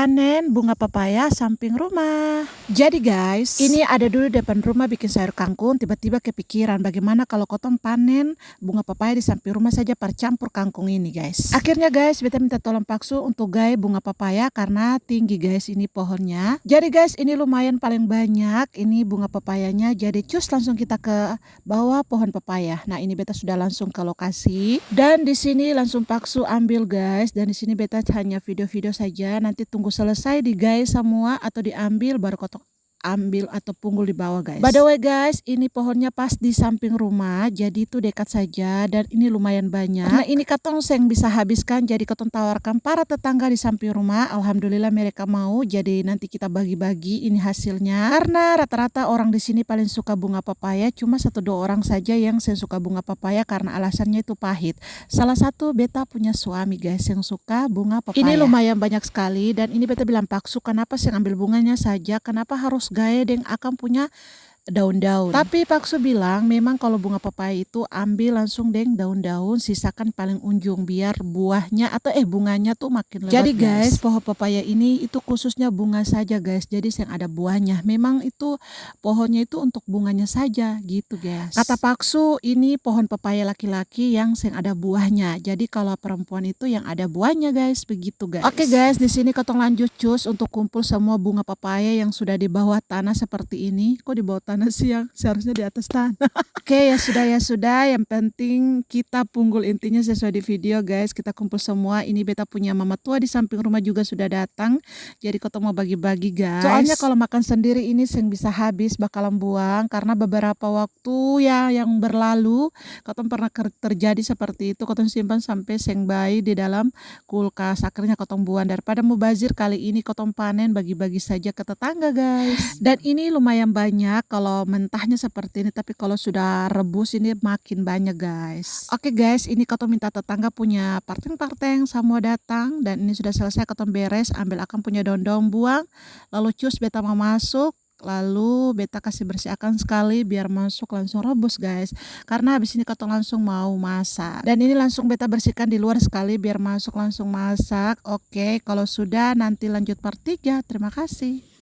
panen bunga papaya samping rumah. Jadi guys, ini ada dulu depan rumah bikin sayur kangkung, tiba-tiba kepikiran bagaimana kalau kotong panen bunga papaya di samping rumah saja percampur kangkung ini guys. Akhirnya guys, beta minta tolong Paksu untuk gai bunga papaya karena tinggi guys ini pohonnya. Jadi guys, ini lumayan paling banyak ini bunga papayanya. Jadi cus langsung kita ke bawah pohon papaya. Nah, ini beta sudah langsung ke lokasi dan di sini langsung Paksu ambil guys. Dan di sini beta hanya video-video saja, nanti tunggu selesai digai semua atau diambil baru kotong ambil atau punggul di bawah guys. By the way guys, ini pohonnya pas di samping rumah, jadi itu dekat saja dan ini lumayan banyak. Nah, ini katong seng bisa habiskan, jadi katong tawarkan para tetangga di samping rumah. Alhamdulillah mereka mau, jadi nanti kita bagi-bagi ini hasilnya. Karena rata-rata orang di sini paling suka bunga papaya, cuma 1-2 orang saja yang saya suka bunga papaya karena alasannya itu pahit. Salah satu beta punya suami guys yang suka bunga papaya. Ini lumayan banyak sekali dan ini beta bilang Paksu, kenapa sih ambil bunganya saja, kenapa harus gaya deng akan punya daun-daun. Tapi Paksu bilang memang kalau bunga papaya itu ambil langsung deng daun-daun, sisakan paling ujung biar buahnya atau bunganya tuh makin lebat. Jadi guys, pohon papaya ini itu khususnya bunga saja guys. Jadi yang ada buahnya. Memang itu pohonnya itu untuk bunganya saja gitu guys. Kata Paksu ini pohon papaya laki-laki yang ada buahnya. Jadi kalau perempuan itu yang ada buahnya guys, begitu guys. Oke guys, di sini kotong lanjut cus untuk kumpul semua bunga papaya yang sudah di bawah tanah seperti ini. Kok di bawah tanah siang, seharusnya di atas tanah. Oke, ya sudah, yang penting kita punggul intinya sesuai di video guys. Kita kumpul semua. Ini beta punya mama tua di samping rumah juga sudah datang, jadi kotong mau bagi-bagi guys. Soalnya kalau makan sendiri ini seng bisa habis, bakalan buang karena beberapa waktu ya yang berlalu kotong pernah terjadi seperti itu. Kotong simpan sampai seng bayi di dalam kulkas, akhirnya kotong buang. Daripada mubazir, kali ini kotong panen bagi-bagi saja ke tetangga guys. Dan ini lumayan banyak kalau mentahnya seperti ini, tapi kalau sudah rebus ini makin banyak guys. Oke guys, ini kotong minta tetangga punya parteng-parteng semua datang dan ini sudah selesai, kotong beres, ambil akan punya daun-daun buang, lalu cus beta mau masuk. Lalu beta kasih bersihkan sekali biar masuk langsung rebus guys, karena habis ini kotong langsung mau masak. Dan ini langsung beta bersihkan di luar sekali biar masuk langsung masak. Oke, kalau sudah nanti lanjut part 3. Terima kasih.